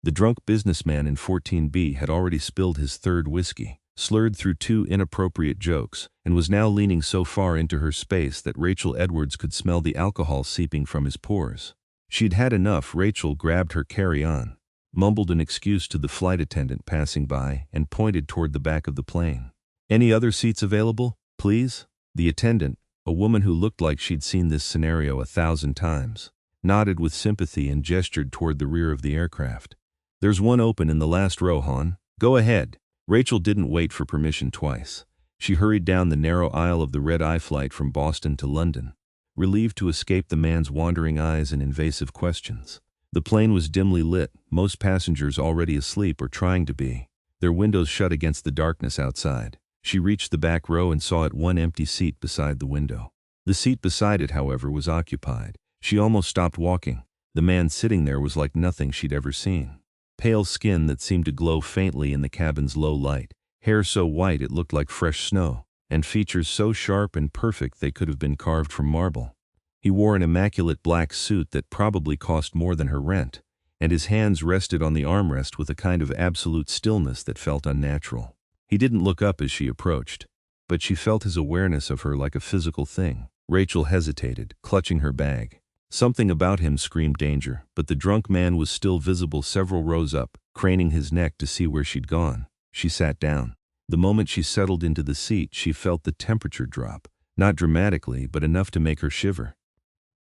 The drunk businessman in 14B had already spilled his third whiskey, slurred through two inappropriate jokes, and was now leaning so far into her space that Rachel Edwards could smell the alcohol seeping from his pores. She'd had enough. Rachel grabbed her carry-on, mumbled an excuse to the flight attendant passing by, and pointed toward the back of the plane. "Any other seats available, please?" The attendant, a woman who looked like she'd seen this scenario 1,000 times, nodded with sympathy and gestured toward the rear of the aircraft. "There's one open in the last row, hon. Go ahead." Rachel didn't wait for permission twice. She hurried down the narrow aisle of the red-eye flight from Boston to London, relieved to escape the man's wandering eyes and invasive questions. The plane was dimly lit, most passengers already asleep or trying to be, their windows shut against the darkness outside. She reached the back row and saw it one empty seat beside the window. The seat beside it, however, was occupied. She almost stopped walking. The man sitting there was like nothing she'd ever seen. Pale skin that seemed to glow faintly in the cabin's low light, hair so white it looked like fresh snow, and features so sharp and perfect they could have been carved from marble. He wore an immaculate black suit that probably cost more than her rent, and his hands rested on the armrest with a kind of absolute stillness that felt unnatural. He didn't look up as she approached, but she felt his awareness of her like a physical thing. Rachel hesitated, clutching her bag. Something about him screamed danger, but the drunk man was still visible several rows up, craning his neck to see where she'd gone. She sat down. The moment she settled into the seat, she felt the temperature drop, not dramatically, but enough to make her shiver.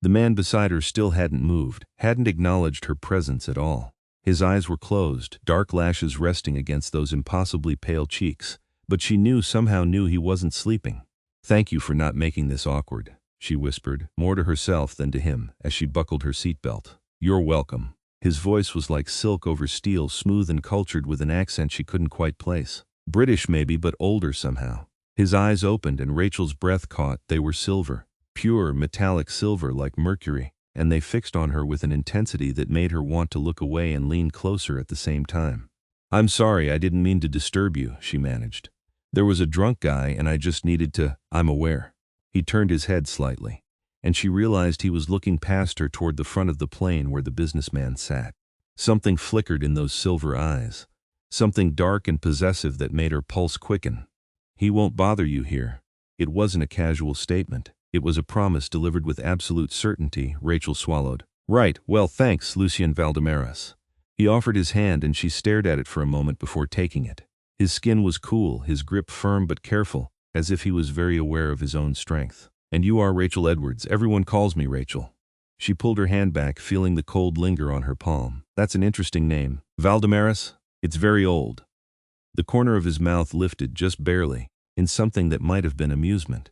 The man beside her still hadn't moved, hadn't acknowledged her presence at all. His eyes were closed, dark lashes resting against those impossibly pale cheeks, but she somehow knew he wasn't sleeping. "Thank you for not making this awkward," she whispered, more to herself than to him, as she buckled her seatbelt. "You're welcome." His voice was like silk over steel, smooth and cultured with an accent she couldn't quite place. British maybe, but older somehow. His eyes opened and Rachel's breath caught. They were silver, pure, metallic silver like mercury, and they fixed on her with an intensity that made her want to look away and lean closer at the same time. "I'm sorry, I didn't mean to disturb you," she managed. "There was a drunk guy and I just needed to—" "I'm aware." He turned his head slightly, and she realized he was looking past her toward the front of the plane where the businessman sat. Something flickered in those silver eyes, something dark and possessive that made her pulse quicken. "He won't bother you here." It wasn't a casual statement. It was a promise delivered with absolute certainty. Rachel swallowed. "Right, well thanks, Lucien Valdemaras." He offered his hand and she stared at it for a moment before taking it. His skin was cool, his grip firm but careful, as if he was very aware of his own strength. "And you are Rachel Edwards. Everyone calls me Rachel." She pulled her hand back, feeling the cold linger on her palm. "That's an interesting name. Valdemaras? It's very old." The corner of his mouth lifted just barely, in something that might have been amusement.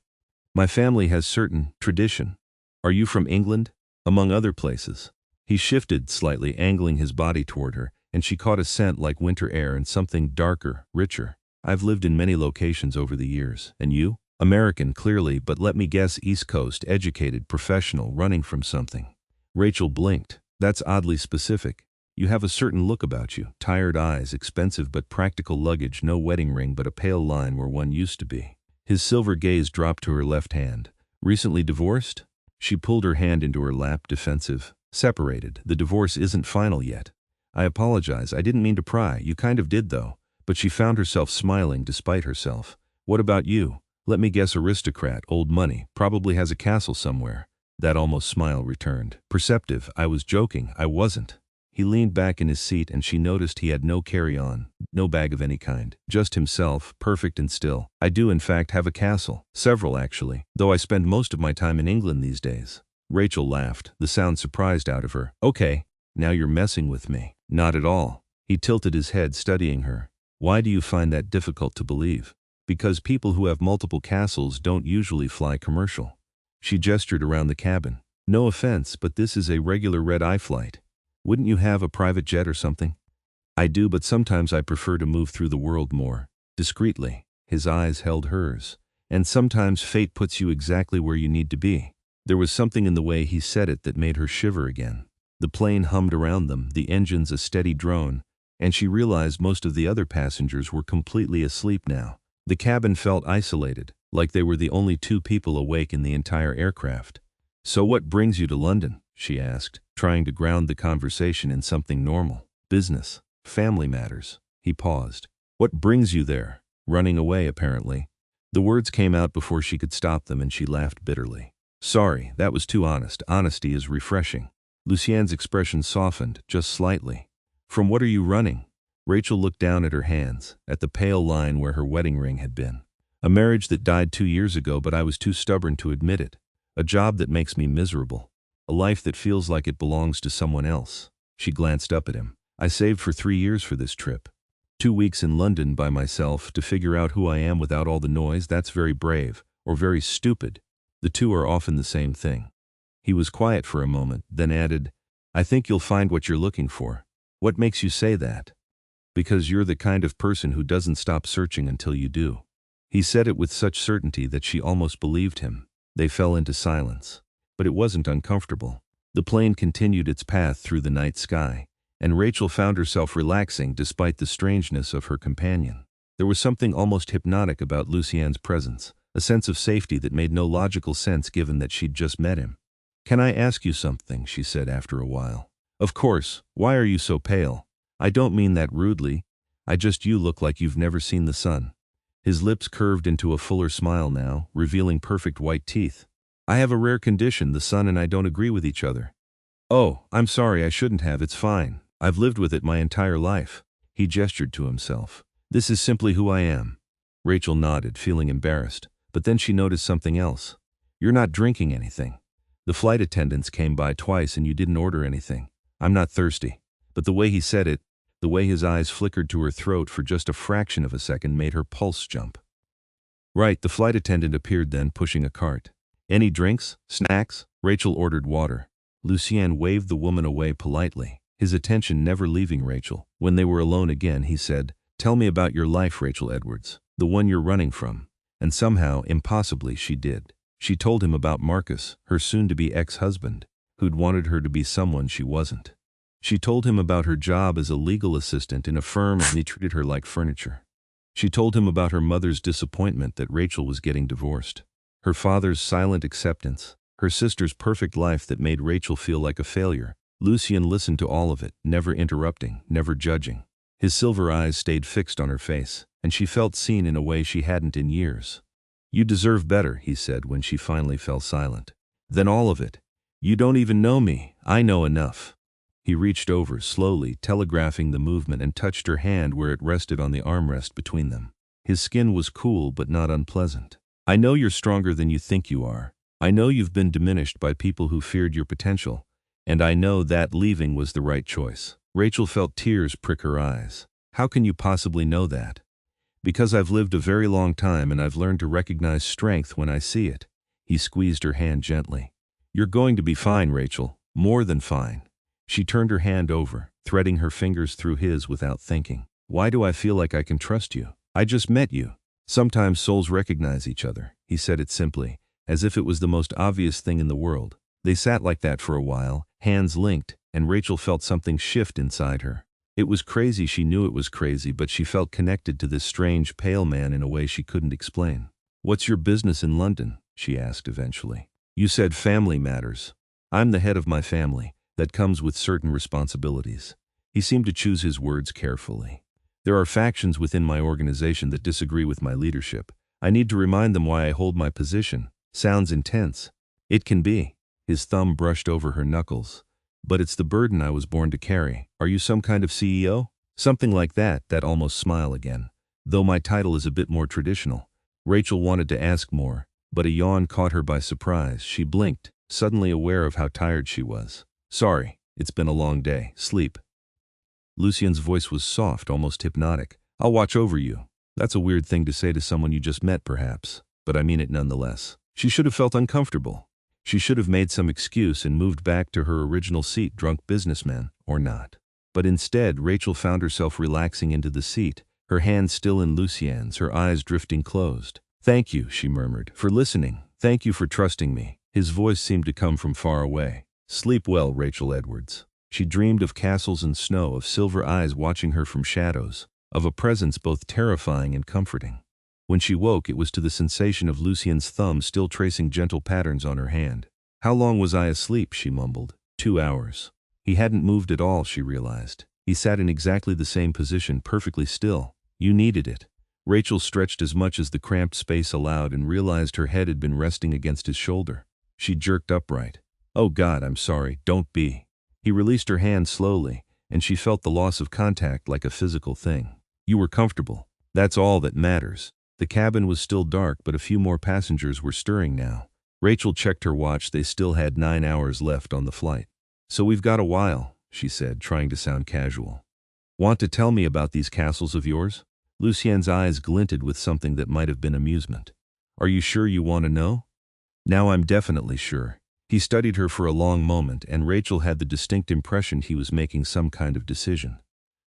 "My family has certain tradition. Are you from England? Among other places." He shifted slightly, angling his body toward her, and she caught a scent like winter air and something darker, richer. "I've lived in many locations over the years. And you?" "American, clearly, but let me guess, East Coast, educated, professional, running from something." Rachel blinked. "That's oddly specific. You have a certain look about you, tired eyes, expensive but practical luggage, no wedding ring but a pale line where one used to be." His silver gaze dropped to her left hand. "Recently divorced?" She pulled her hand into her lap, defensive. "Separated. The divorce isn't final yet." "I apologize, I didn't mean to pry. You kind of did though." But she found herself smiling despite herself. "What about you? Let me guess, aristocrat, old money, probably has a castle somewhere." That almost smile returned. "Perceptive. I was joking. I wasn't." He leaned back in his seat and she noticed he had no carry-on, no bag of any kind. Just himself, perfect and still. "I do in fact have a castle. Several actually, though I spend most of my time in England these days." Rachel laughed, the sound surprised out of her. "Okay, now you're messing with me." "Not at all." He tilted his head, studying her. "Why do you find that difficult to believe?" "Because people who have multiple castles don't usually fly commercial." She gestured around the cabin. "No offense, but this is a regular red-eye flight. Wouldn't you have a private jet or something?" "I do, but sometimes I prefer to move through the world more discreetly." His eyes held hers. "And sometimes fate puts you exactly where you need to be." There was something in the way he said it that made her shiver again. The plane hummed around them, the engines a steady drone, and she realized most of the other passengers were completely asleep now. The cabin felt isolated, like they were the only two people awake in the entire aircraft. "So what brings you to London?" she asked, trying to ground the conversation in something normal. Business. Family matters. He paused. What brings you there? Running away, apparently. The words came out before she could stop them, and she laughed bitterly. Sorry, that was too honest. Honesty is refreshing. Lucien's expression softened, just slightly. From what are you running? Rachel looked down at her hands, at the pale line where her wedding ring had been. A marriage that died 2 years ago, but I was too stubborn to admit it. A job that makes me miserable. A life that feels like it belongs to someone else. She glanced up at him. I saved for 3 years for this trip. 2 weeks in London by myself to figure out who I am without all the noise. That's very brave, or very stupid. The two are often the same thing. He was quiet for a moment, then added, I think you'll find what you're looking for. What makes you say that? Because you're the kind of person who doesn't stop searching until you do. He said it with such certainty that she almost believed him. They fell into silence. But it wasn't uncomfortable. The plane continued its path through the night sky, and Rachel found herself relaxing despite the strangeness of her companion. There was something almost hypnotic about Lucien's presence, a sense of safety that made no logical sense given that she'd just met him. Can I ask you something? She said after a while. Of course. Why are you so pale? I don't mean that rudely. You look like you've never seen the sun. His lips curved into a fuller smile now, revealing perfect white teeth. I have a rare condition. The sun and I don't agree with each other. Oh, I'm sorry, I shouldn't have. It's fine. I've lived with it my entire life. He gestured to himself. This is simply who I am. Rachel nodded, feeling embarrassed, but then she noticed something else. You're not drinking anything. The flight attendants came by twice and you didn't order anything. I'm not thirsty. But the way he said it, the way his eyes flickered to her throat for just a fraction of a second made her pulse jump. Right, the flight attendant appeared then, pushing a cart. Any drinks? Snacks? Rachel ordered water. Lucien waved the woman away politely, his attention never leaving Rachel. When they were alone again, he said, Tell me about your life, Rachel Edwards, the one you're running from. And somehow, impossibly, she did. She told him about Marcus, her soon-to-be ex-husband, who'd wanted her to be someone she wasn't. She told him about her job as a legal assistant in a firm and he treated her like furniture. She told him about her mother's disappointment that Rachel was getting divorced, her father's silent acceptance, her sister's perfect life that made Rachel feel like a failure. Lucien listened to all of it, never interrupting, never judging. His silver eyes stayed fixed on her face, and she felt seen in a way she hadn't in years. You deserve better, he said when she finally fell silent. Than all of it. You don't even know me. I know enough. He reached over, slowly, telegraphing the movement, and touched her hand where it rested on the armrest between them. His skin was cool but not unpleasant. I know you're stronger than you think you are. I know you've been diminished by people who feared your potential. And I know that leaving was the right choice. Rachel felt tears prick her eyes. How can you possibly know that? Because I've lived a very long time and I've learned to recognize strength when I see it. He squeezed her hand gently. You're going to be fine, Rachel. More than fine. She turned her hand over, threading her fingers through his without thinking. Why do I feel like I can trust you? I just met you. Sometimes souls recognize each other. He said it simply, as if it was the most obvious thing in the world. They sat like that for a while, hands linked, and Rachel felt something shift inside her. It was crazy, she knew it was crazy, but she felt connected to this strange, pale man in a way she couldn't explain. What's your business in London? She asked eventually. You said family matters. I'm the head of my family. That comes with certain responsibilities. He seemed to choose his words carefully. There are factions within my organization that disagree with my leadership. I need to remind them why I hold my position. Sounds intense. It can be. His thumb brushed over her knuckles. But it's the burden I was born to carry. Are you some kind of CEO? Something like that almost smile again. Though my title is a bit more traditional. Rachel wanted to ask more, but a yawn caught her by surprise. She blinked, suddenly aware of how tired she was. Sorry, it's been a long day. Sleep. Lucien's voice was soft, almost hypnotic. I'll watch over you. That's a weird thing to say to someone you just met, perhaps, but I mean it nonetheless. She should have felt uncomfortable. She should have made some excuse and moved back to her original seat, drunk businessman, or not. But instead, Rachel found herself relaxing into the seat, her hand still in Lucien's, her eyes drifting closed. Thank you, she murmured, for listening. Thank you for trusting me. His voice seemed to come from far away. Sleep well, Rachel Edwards. She dreamed of castles and snow, of silver eyes watching her from shadows, of a presence both terrifying and comforting. When she woke, it was to the sensation of Lucien's thumb still tracing gentle patterns on her hand. How long was I asleep? She mumbled. 2 hours. He hadn't moved at all, she realized. He sat in exactly the same position, perfectly still. You needed it. Rachel stretched as much as the cramped space allowed and realized her head had been resting against his shoulder. She jerked upright. Oh God, I'm sorry, don't be. He released her hand slowly, and she felt the loss of contact like a physical thing. You were comfortable. That's all that matters. The cabin was still dark, but a few more passengers were stirring now. Rachel checked her watch. They still had 9 hours left on the flight. So we've got a while, she said, trying to sound casual. Want to tell me about these castles of yours? Lucien's eyes glinted with something that might have been amusement. Are you sure you want to know? Now I'm definitely sure. He studied her for a long moment, and Rachel had the distinct impression he was making some kind of decision.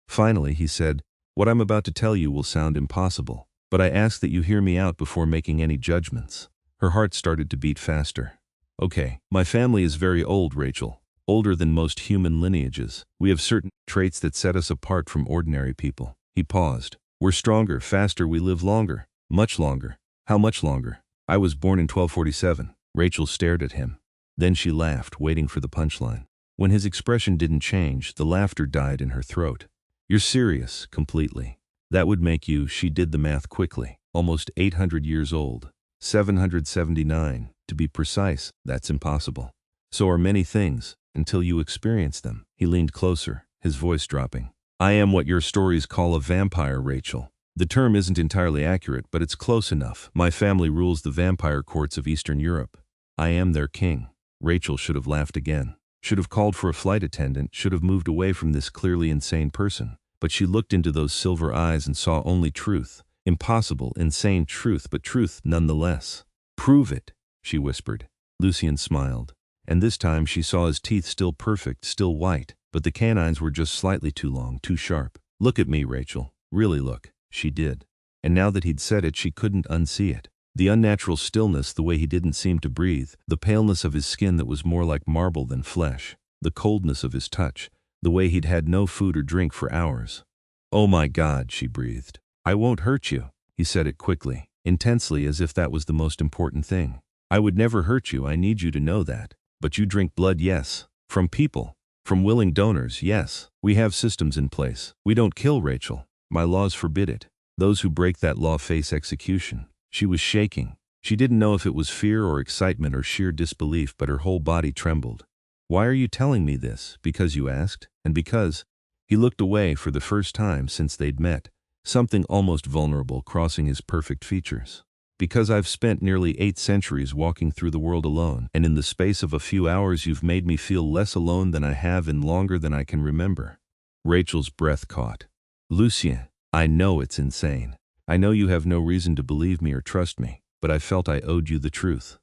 Finally, he said, what I'm about to tell you will sound impossible, but I ask that you hear me out before making any judgments. Her heart started to beat faster. Okay, my family is very old, Rachel. Older than most human lineages. We have certain traits that set us apart from ordinary people. He paused. We're stronger, faster, we live longer. Much longer. How much longer? I was born in 1247. Rachel stared at him. Then she laughed, waiting for the punchline. When his expression didn't change, the laughter died in her throat. You're serious, completely. That would make you, she did the math quickly, almost 800 years old. 779, to be precise. That's impossible. So are many things, until you experience them. He leaned closer, his voice dropping. I am what your stories call a vampire, Rachel. The term isn't entirely accurate, but it's close enough. My family rules the vampire courts of Eastern Europe. I am their king. Rachel should have laughed again. Should have called for a flight attendant, should have moved away from this clearly insane person. But she looked into those silver eyes and saw only truth. Impossible, insane truth, but truth nonetheless. Prove it, she whispered. Lucien smiled. And this time she saw his teeth still perfect, still white, but the canines were just slightly too long, too sharp. Look at me, Rachel. Really look. She did. And now that he'd said it, she couldn't unsee it. The unnatural stillness, the way he didn't seem to breathe, the paleness of his skin that was more like marble than flesh, the coldness of his touch, the way he'd had no food or drink for hours. Oh my God, she breathed. I won't hurt you. He said it quickly, intensely, as if that was the most important thing. I would never hurt you, I need you to know that. But you drink blood, yes. From people. From willing donors, yes. We have systems in place. We don't kill, Rachel. My laws forbid it. Those who break that law face execution. She was shaking. She didn't know if it was fear or excitement or sheer disbelief, but her whole body trembled. Why are you telling me this? Because you asked? And because... He looked away for the first time since they'd met, something almost vulnerable crossing his perfect features. Because I've spent nearly 8 centuries walking through the world alone, and in the space of a few hours you've made me feel less alone than I have in longer than I can remember. Rachel's breath caught. Lucien, I know it's insane. I know you have no reason to believe me or trust me, but I felt I owed you the truth.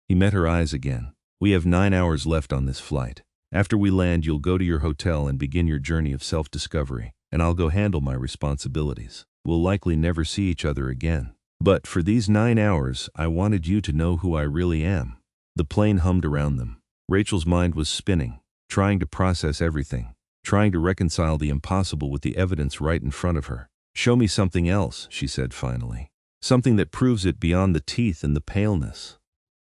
He met her eyes again. We have 9 hours left on this flight. After we land, you'll go to your hotel and begin your journey of self-discovery, and I'll go handle my responsibilities. We'll likely never see each other again. But for these 9 hours, I wanted you to know who I really am. The plane hummed around them. Rachel's mind was spinning, trying to process everything, trying to reconcile the impossible with the evidence right in front of her. Show me something else, she said finally. Something that proves it beyond the teeth and the paleness.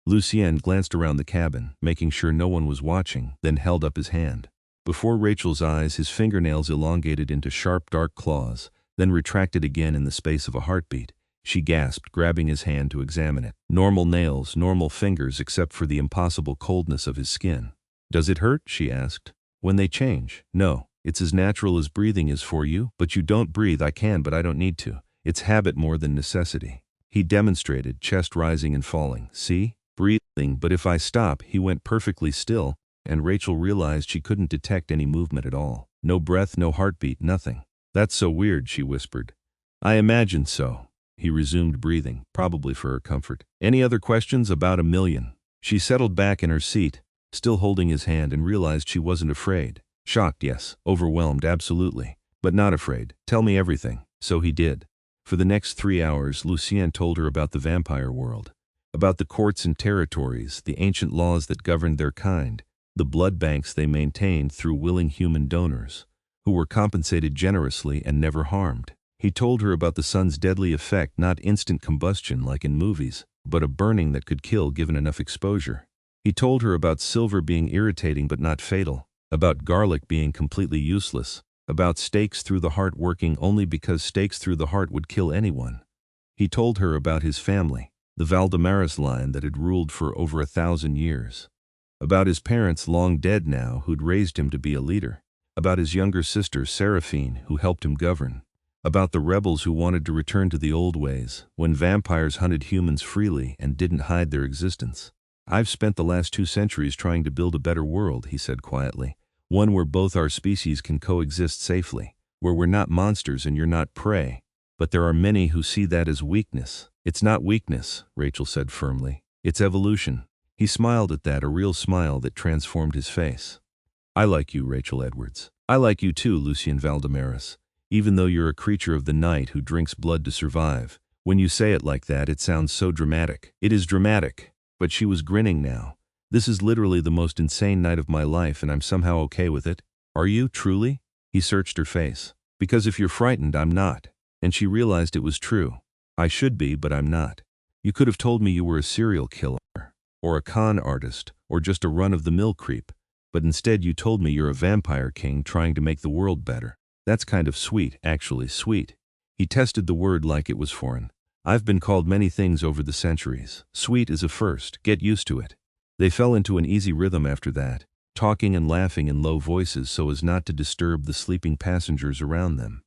Lucien glanced around the cabin, making sure no one was watching, then held up his hand. Before Rachel's eyes, his fingernails elongated into sharp, dark claws, then retracted again in the space of a heartbeat. She gasped, grabbing his hand to examine it. Normal nails, normal fingers, except for the impossible coldness of his skin. Does it hurt? She asked. When they change? No. It's as natural as breathing is for you. But you don't breathe. I can, but I don't need to. It's habit more than necessity. He demonstrated, chest rising and falling. See? Breathing, but if I stop, he went perfectly still, and Rachel realized she couldn't detect any movement at all. No breath, no heartbeat, nothing. That's so weird, she whispered. I imagined so. He resumed breathing, probably for her comfort. Any other questions? About 1,000,000. She settled back in her seat, still holding his hand, and realized she wasn't afraid. Shocked, yes. Overwhelmed, absolutely. But not afraid. Tell me everything. So he did. For the next 3 hours, Lucien told her about the vampire world. About the courts and territories, the ancient laws that governed their kind, the blood banks they maintained through willing human donors, who were compensated generously and never harmed. He told her about the sun's deadly effect, not instant combustion like in movies, but a burning that could kill given enough exposure. He told her about silver being irritating but not fatal, about garlic being completely useless, about stakes through the heart working only because stakes through the heart would kill anyone. He told her about his family, the Valdemaras line that had ruled for over 1,000 years. About his parents long dead now who'd raised him to be a leader. About his younger sister Seraphine who helped him govern. About the rebels who wanted to return to the old ways, when vampires hunted humans freely and didn't hide their existence. I've spent the last 2 centuries trying to build a better world, he said quietly. One where both our species can coexist safely, where we're not monsters and you're not prey. But there are many who see that as weakness. It's not weakness, Rachel said firmly. It's evolution. He smiled at that, a real smile that transformed his face. I like you, Rachel Edwards. I like you too, Lucien Valdemaras. Even though you're a creature of the night who drinks blood to survive. When you say it like that, it sounds so dramatic. It is dramatic. But she was grinning now. This is literally the most insane night of my life and I'm somehow okay with it. Are you, truly? He searched her face. Because if you're frightened, I'm not. And she realized it was true. I should be, but I'm not. You could have told me you were a serial killer, or a con artist, or just a run-of-the-mill creep. But instead you told me you're a vampire king trying to make the world better. That's kind of sweet, actually sweet. He tested the word like it was foreign. I've been called many things over the centuries. Sweet is a first. Get used to it. They fell into an easy rhythm after that, talking and laughing in low voices so as not to disturb the sleeping passengers around them.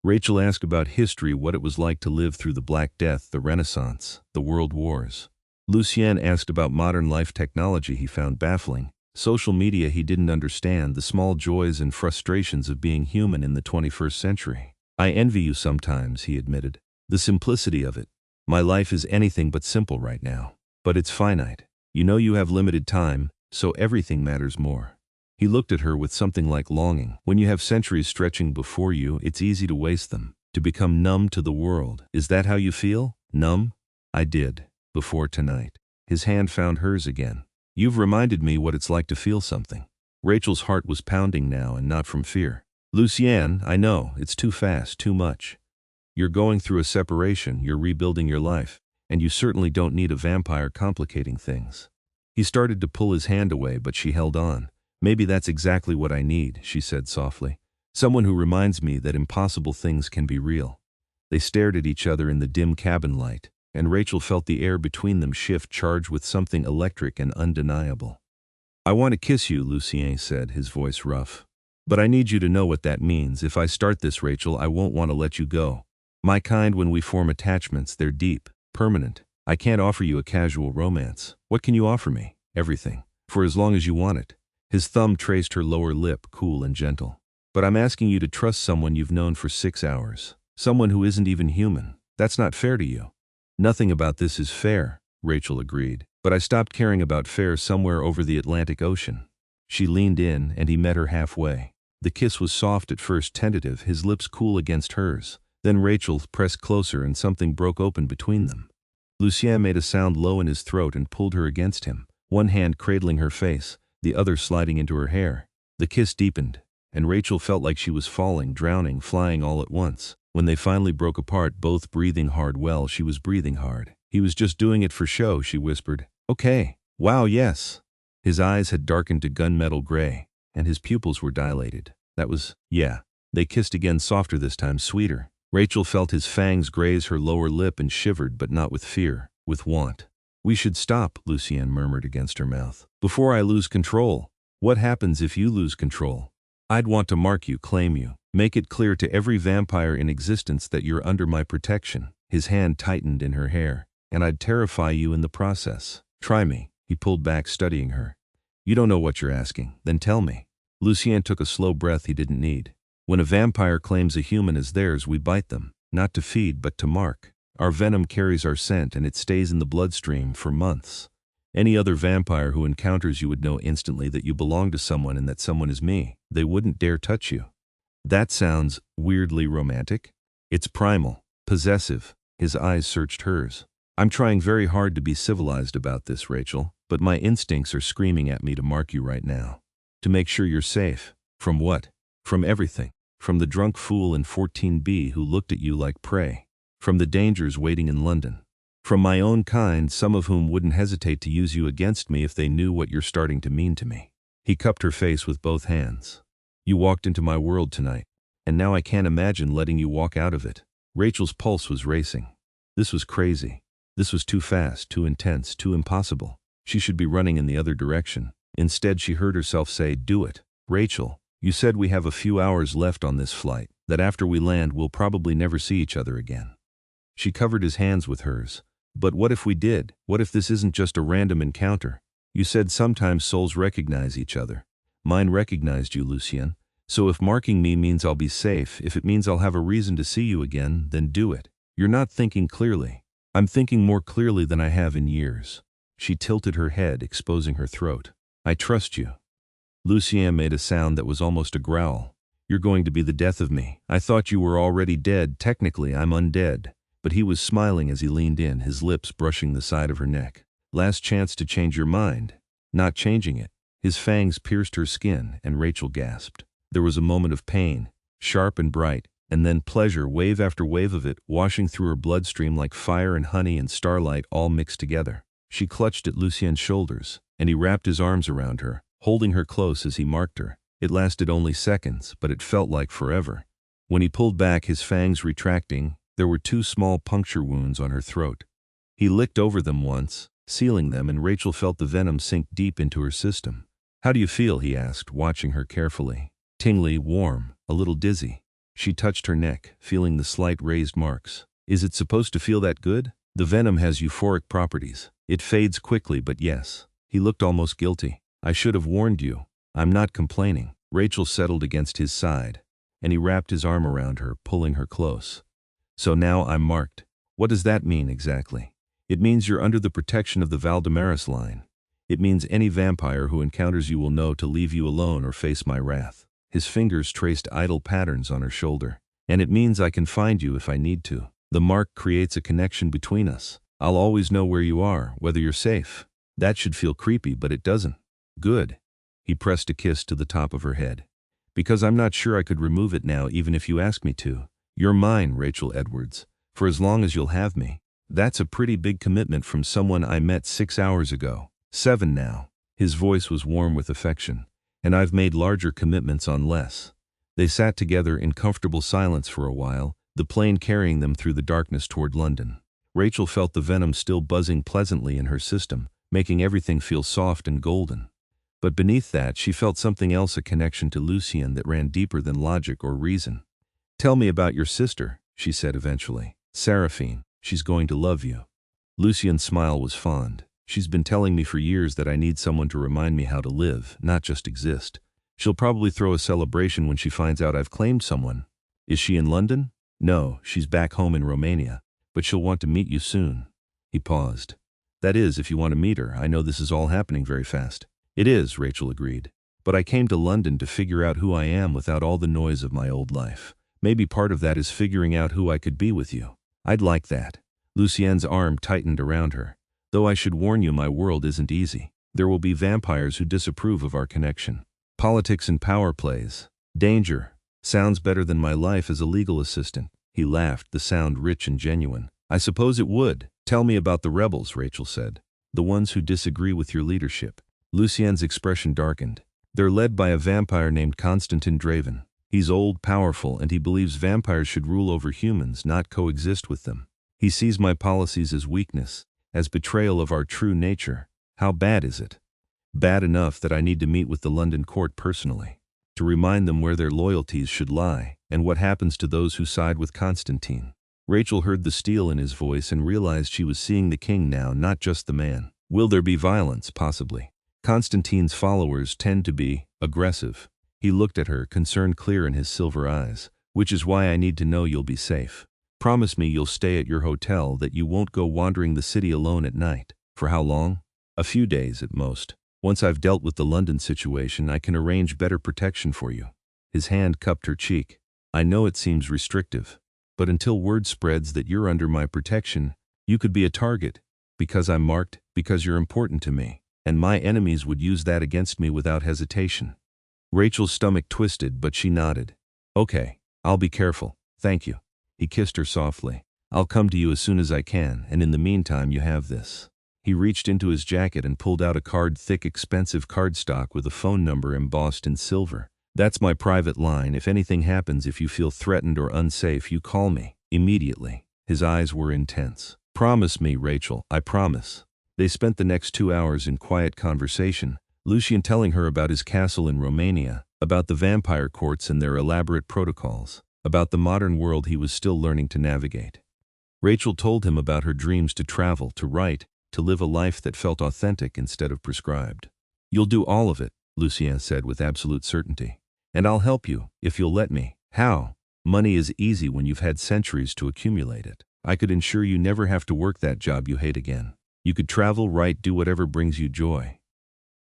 Rachel asked about history, what it was like to live through the Black Death, the Renaissance, the World Wars. Lucien asked about modern life technology he found baffling. Social media he didn't understand, the small joys and frustrations of being human in the 21st century. I envy you sometimes, he admitted. The simplicity of it. My life is anything but simple right now. But it's finite. You know you have limited time, so everything matters more. He looked at her with something like longing. When you have centuries stretching before you, it's easy to waste them, to become numb to the world. Is that how you feel? Numb? I did, before tonight. His hand found hers again. You've reminded me what it's like to feel something. Rachel's heart was pounding now and not from fear. Lucien, I know, it's too fast, too much. You're going through a separation, you're rebuilding your life, and you certainly don't need a vampire complicating things. He started to pull his hand away, but she held on. Maybe that's exactly what I need, she said softly. Someone who reminds me that impossible things can be real. They stared at each other in the dim cabin light, and Rachel felt the air between them shift, charged with something electric and undeniable. I want to kiss you, Lucien said, his voice rough. But I need you to know what that means. If I start this, Rachel, I won't want to let you go. My kind, when we form attachments, they're deep, permanent. I can't offer you a casual romance. What can you offer me? Everything. For as long as you want it. His thumb traced her lower lip, cool and gentle. But I'm asking you to trust someone you've known for 6 hours. Someone who isn't even human. That's not fair to you. Nothing about this is fair, Rachel agreed. But I stopped caring about fair somewhere over the Atlantic Ocean. She leaned in, and he met her halfway. The kiss was soft at first, tentative, his lips cool against hers. Then Rachel pressed closer and something broke open between them. Lucien made a sound low in his throat and pulled her against him, one hand cradling her face, the other sliding into her hair. The kiss deepened, and Rachel felt like she was falling, drowning, flying all at once. When they finally broke apart, both breathing hard, well, she was breathing hard. He was just doing it for show, she whispered. Okay. Wow, yes. His eyes had darkened to gunmetal gray, and his pupils were dilated. That was, yeah. They kissed again, softer this time, sweeter. Rachel felt his fangs graze her lower lip and shivered, but not with fear, with want. We should stop, Lucien murmured against her mouth. Before I lose control. What happens if you lose control? I'd want to mark you, claim you, make it clear to every vampire in existence that you're under my protection. His hand tightened in her hair. And I'd terrify you in the process. Try me. He pulled back, studying her. You don't know what you're asking. Then tell me. Lucien took a slow breath he didn't need. When a vampire claims a human as theirs, we bite them, not to feed but to mark. Our venom carries our scent and it stays in the bloodstream for months. Any other vampire who encounters you would know instantly that you belong to someone and that someone is me. They wouldn't dare touch you. That sounds weirdly romantic. It's primal, possessive. His eyes searched hers. I'm trying very hard to be civilized about this, Rachel, but my instincts are screaming at me to mark you right now. To make sure you're safe. From what? From everything. From the drunk fool in 14B who looked at you like prey. From the dangers waiting in London. From my own kind, some of whom wouldn't hesitate to use you against me if they knew what you're starting to mean to me. He cupped her face with both hands. You walked into my world tonight. and now I can't imagine letting you walk out of it." Rachel's pulse was racing. This was crazy. This was too fast, too intense, too impossible. She should be running in the other direction. Instead, she heard herself say, "Do it. Rachel, you said we have a few hours left on this flight, that after we land we'll probably never see each other again." She covered his hands with hers. "But what if we did? What if this isn't just a random encounter? You said sometimes souls recognize each other. Mine recognized you, Lucien. So if marking me means I'll be safe, if it means I'll have a reason to see you again, then do it." "You're not thinking clearly." "I'm thinking more clearly than I have in years." She tilted her head, exposing her throat. "I trust you." Lucien made a sound that was almost a growl. "You're going to be the death of me. I thought you were already dead. Technically, I'm undead." But he was smiling as he leaned in, his lips brushing the side of her neck. "Last chance to change your mind." Not changing it. His fangs pierced her skin, and Rachel gasped. There was a moment of pain, sharp and bright, and then pleasure, wave after wave of it, washing through her bloodstream like fire and honey and starlight all mixed together. She clutched at Lucien's shoulders, and he wrapped his arms around her, holding her close as he marked her. It lasted only seconds, but it felt like forever. When he pulled back, his fangs retracting, there were 2 small puncture wounds on her throat. He licked over them once, sealing them, and Rachel felt the venom sink deep into her system. "How do you feel?" he asked, watching her carefully. "Tingly, warm, a little dizzy." She touched her neck, feeling the slight raised marks. "Is it supposed to feel that good?" "The venom has euphoric properties. It fades quickly, but yes." He looked almost guilty. "I should have warned you. I'm not complaining." Rachel settled against his side, and he wrapped his arm around her, pulling her close. "So now I'm marked. What does that mean exactly?" "It means you're under the protection of the Valdemaras line. It means any vampire who encounters you will know to leave you alone or face my wrath." His fingers traced idle patterns on her shoulder. "And it means I can find you if I need to. The mark creates a connection between us. I'll always know where you are, whether you're safe." That should feel creepy, but it doesn't. "Good." He pressed a kiss to the top of her head. "Because I'm not sure I could remove it now, even if you ask me to. You're mine, Rachel Edwards, for as long as you'll have me." That's a pretty big commitment from someone I met 6 hours ago. 7 now. His voice was warm with affection. "And I've made larger commitments on less." They sat together in comfortable silence for a while, the plane carrying them through the darkness toward London. Rachel felt the venom still buzzing pleasantly in her system, making everything feel soft and golden. But beneath that, she felt something else, a connection to Lucien that ran deeper than logic or reason. "Tell me about your sister," she said eventually. "Seraphine. She's going to love you." Lucien's smile was fond. "She's been telling me for years that I need someone to remind me how to live, not just exist. She'll probably throw a celebration when she finds out I've claimed someone." "Is she in London?" "No, she's back home in Romania. But she'll want to meet you soon." He paused. "That is, if you want to meet her. I know this is all happening very fast." "It is," Rachel agreed. "But I came to London to figure out who I am without all the noise of my old life. Maybe part of that is figuring out who I could be with you." "I'd like that." Lucien's arm tightened around her. "Though I should warn you, my world isn't easy. There will be vampires who disapprove of our connection. Politics and power plays. Danger. Sounds better than my life as a legal assistant." He laughed, the sound rich and genuine. "I suppose it would." "Tell me about the rebels," Rachel said. "The ones who disagree with your leadership." Lucien's expression darkened. "They're led by a vampire named Constantin Draven. He's old, powerful, and he believes vampires should rule over humans, not coexist with them. He sees my policies as weakness, as betrayal of our true nature. How bad is it?" "Bad enough that I need to meet with the London court personally, to remind them where their loyalties should lie, and what happens to those who side with Constantine." Rachel heard the steel in his voice and realized she was seeing the king now, not just the man. "Will there be violence? Possibly. Constantine's followers tend to be aggressive." He looked at her, concern clear in his silver eyes. "Which is why I need to know you'll be safe. Promise me you'll stay at your hotel, that you won't go wandering the city alone at night." "For how long?" "A few days at most. Once I've dealt with the London situation, I can arrange better protection for you." His hand cupped her cheek. "I know it seems restrictive, but until word spreads that you're under my protection, you could be a target. Because I'm marked, because you're important to me. And my enemies would use that against me without hesitation." Rachel's stomach twisted, but she nodded. "Okay, I'll be careful. Thank you." He kissed her softly. "I'll come to you as soon as I can, and in the meantime you have this." He reached into his jacket and pulled out a thick, expensive cardstock with a phone number embossed in silver. That's my private line. If anything happens, if you feel threatened or unsafe, you call me. Immediately. His eyes were intense. Promise me, Rachel, I promise. They spent the next 2 hours in quiet conversation, Lucien telling her about his castle in Romania, about the vampire courts and their elaborate protocols, about the modern world he was still learning to navigate. Rachel told him about her dreams to travel, to write, to live a life that felt authentic instead of prescribed. You'll do all of it, Lucien said with absolute certainty. And I'll help you, if you'll let me. How? Money is easy when you've had centuries to accumulate it. I could ensure you never have to work that job you hate again. You could travel, write, do whatever brings you joy.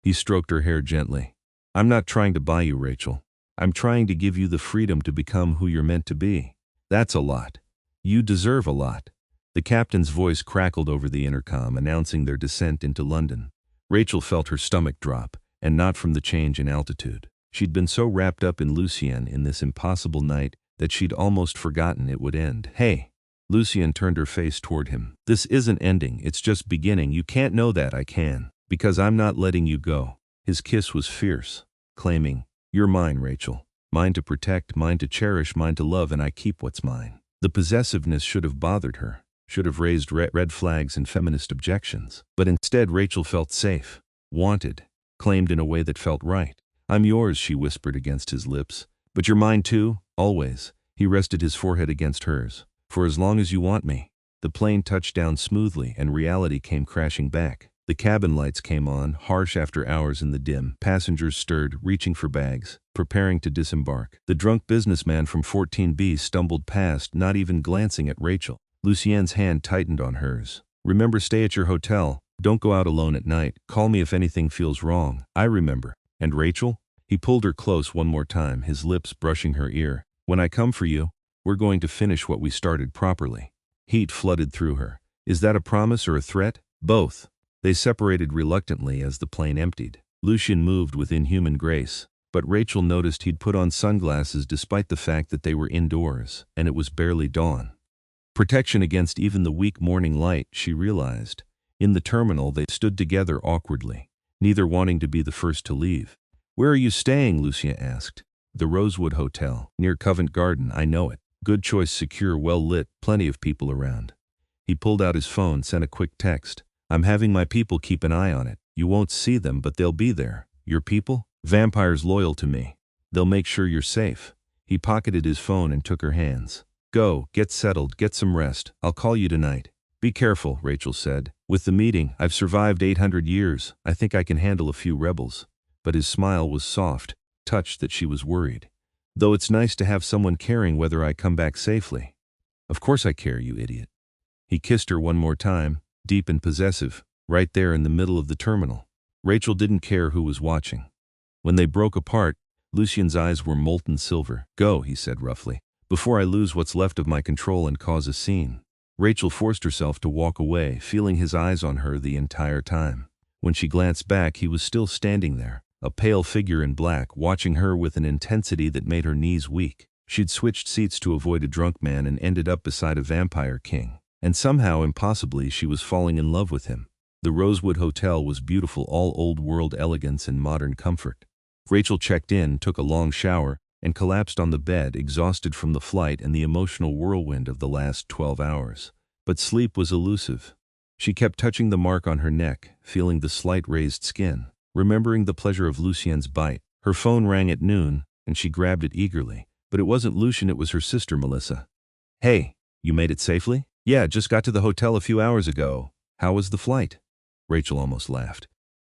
He stroked her hair gently. I'm not trying to buy you, Rachel. I'm trying to give you the freedom to become who you're meant to be. That's a lot. You deserve a lot. The captain's voice crackled over the intercom, announcing their descent into London. Rachel felt her stomach drop, and not from the change in altitude. She'd been so wrapped up in Lucien in this impossible night that she'd almost forgotten it would end. Hey! Lucien turned her face toward him. This isn't ending, it's just beginning. You can't know that. I can. Because I'm not letting you go. His kiss was fierce, claiming, You're mine, Rachel. Mine to protect, mine to cherish, mine to love, and I keep what's mine. The possessiveness should have bothered her, should have raised red flags and feminist objections. But instead Rachel felt safe, wanted, claimed in a way that felt right. I'm yours, she whispered against his lips. But you're mine too, always. He rested his forehead against hers. For as long as you want me. The plane touched down smoothly and reality came crashing back. The cabin lights came on, harsh after hours in the dim. Passengers stirred, reaching for bags, preparing to disembark. The drunk businessman from 14B stumbled past, not even glancing at Rachel. Lucien's hand tightened on hers. Remember, stay at your hotel. Don't go out alone at night. Call me if anything feels wrong. I remember. And Rachel? He pulled her close one more time, his lips brushing her ear. When I come for you, we're going to finish what we started properly. Heat flooded through her. Is that a promise or a threat? Both. They separated reluctantly as the plane emptied. Lucien moved with inhuman grace, but Rachel noticed he'd put on sunglasses despite the fact that they were indoors, and it was barely dawn. Protection against even the weak morning light, she realized. In the terminal they stood together awkwardly, neither wanting to be the first to leave. Where are you staying? Lucien asked. The Rosewood Hotel, near Covent Garden. I know it. Good choice, secure, well lit, plenty of people around. He pulled out his phone, sent a quick text. I'm having my people keep an eye on it. You won't see them, but they'll be there. Your people? Vampires loyal to me. They'll make sure you're safe. He pocketed his phone and took her hands. Go, get settled, get some rest. I'll call you tonight. Be careful, Rachel said. With the meeting, I've survived 800 years. I think I can handle a few rebels. But his smile was soft, touched that she was worried. Though it's nice to have someone caring whether I come back safely. Of course I care, you idiot. He kissed her one more time, deep and possessive, right there in the middle of the terminal. Rachel didn't care who was watching. When they broke apart, Lucien's eyes were molten silver. Go, he said roughly, before I lose what's left of my control and cause a scene. Rachel forced herself to walk away, feeling his eyes on her the entire time. When she glanced back, he was still standing there, a pale figure in black, watching her with an intensity that made her knees weak. She'd switched seats to avoid a drunk man and ended up beside a vampire king. And somehow, impossibly, she was falling in love with him. The Rosewood Hotel was beautiful, all old-world elegance and modern comfort. Rachel checked in, took a long shower, and collapsed on the bed, exhausted from the flight and the emotional whirlwind of the last 12 hours. But sleep was elusive. She kept touching the mark on her neck, feeling the slight raised skin, remembering the pleasure of Lucien's bite. Her phone rang at noon, and she grabbed it eagerly. But it wasn't Lucien, it was her sister Melissa. Hey, you made it safely? Yeah, just got to the hotel a few hours ago. How was the flight? Rachel almost laughed.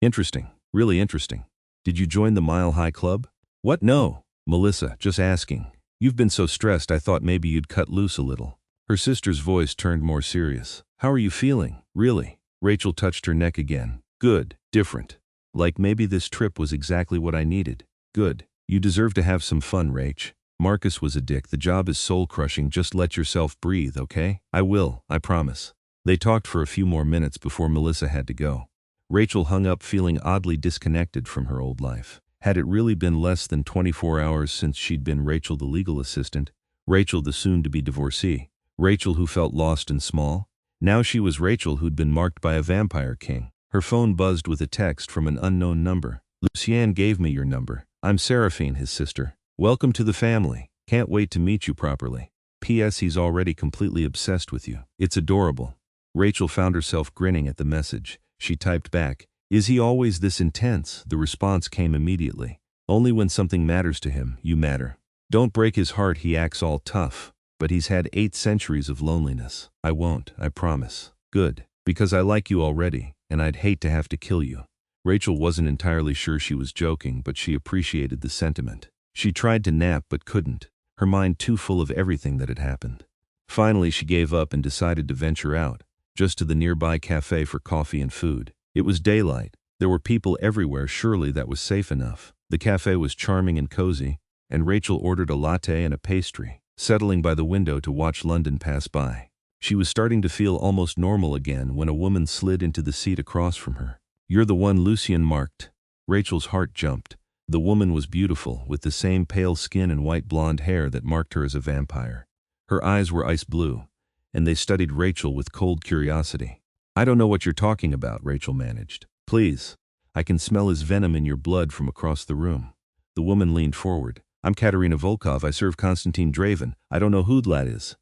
Interesting, really interesting. Did you join the Mile High Club? What? No, Melissa, just asking. You've been so stressed I thought maybe you'd cut loose a little. Her sister's voice turned more serious. How are you feeling, really? Rachel touched her neck again. Good, different. Like maybe this trip was exactly what I needed. Good. You deserve to have some fun, Rach. Marcus was a dick. The job is soul-crushing. Just let yourself breathe, okay? I will, I promise. They talked for a few more minutes before Melissa had to go. Rachel hung up feeling oddly disconnected from her old life. Had it really been less than 24 hours since she'd been Rachel the legal assistant, Rachel the soon-to-be divorcee, Rachel who felt lost and small? Now she was Rachel who'd been marked by a vampire king. Her phone buzzed with a text from an unknown number. Lucien gave me your number. I'm Seraphine, his sister. Welcome to the family. Can't wait to meet you properly. P.S. He's already completely obsessed with you. It's adorable. Rachel found herself grinning at the message. She typed back, "Is he always this intense?" The response came immediately. "Only when something matters to him, you matter. Don't break his heart, he acts all tough. But he's had 8 centuries of loneliness. I won't, I promise." "Good. Because I like you already, and I'd hate to have to kill you." Rachel wasn't entirely sure she was joking, but she appreciated the sentiment. She tried to nap but couldn't, her mind too full of everything that had happened. Finally, she gave up and decided to venture out, just to the nearby cafe for coffee and food. It was daylight. There were people everywhere, surely that was safe enough. The cafe was charming and cozy, and Rachel ordered a latte and a pastry, settling by the window to watch London pass by. She was starting to feel almost normal again when a woman slid into the seat across from her. "You're the one Lucien marked." Rachel's heart jumped. The woman was beautiful, with the same pale skin and white blonde hair that marked her as a vampire. Her eyes were ice blue, and they studied Rachel with cold curiosity. "I don't know what you're talking about," Rachel managed. "Please. I can smell his venom in your blood from across the room." The woman leaned forward. "I'm Katerina Volkov. I serve Konstantin Draven. I don't know who that is."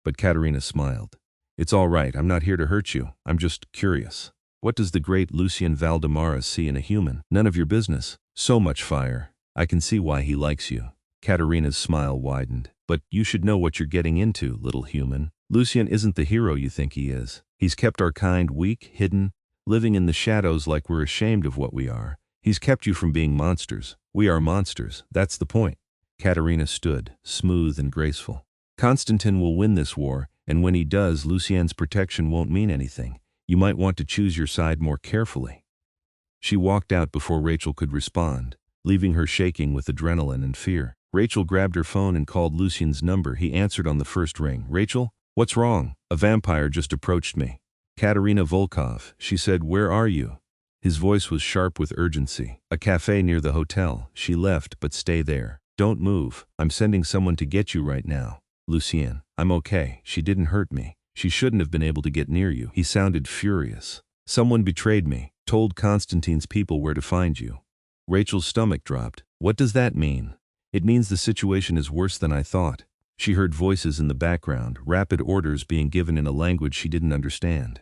But Katerina smiled. "It's all right. I'm not here to hurt you. I'm just curious. What does the great Lucien Valdemaras see in a human? None of your business. So much fire. I can see why he likes you." Katerina's smile widened. "But you should know what you're getting into, little human. Lucien isn't the hero you think he is. He's kept our kind weak, hidden, living in the shadows like we're ashamed of what we are. He's kept you from being monsters. We are monsters. That's the point." Katerina stood, smooth and graceful. "Konstantin will win this war, and when he does, Lucien's protection won't mean anything. You might want to choose your side more carefully." She walked out before Rachel could respond, leaving her shaking with adrenaline and fear. Rachel grabbed her phone and called Lucien's number. He answered on the first ring. "Rachel? What's wrong?" "A vampire just approached me." "Katerina Volkov," she said, "where are you?" His voice was sharp with urgency. "A cafe near the hotel." She left, "But stay there. Don't move. I'm sending someone to get you right now." "Lucien, I'm okay. She didn't hurt me. She shouldn't have been able to get near you." He sounded furious. "Someone betrayed me, told Konstantin's people where to find you." Rachel's stomach dropped. "What does that mean?" "It means the situation is worse than I thought." She heard voices in the background, rapid orders being given in a language she didn't understand.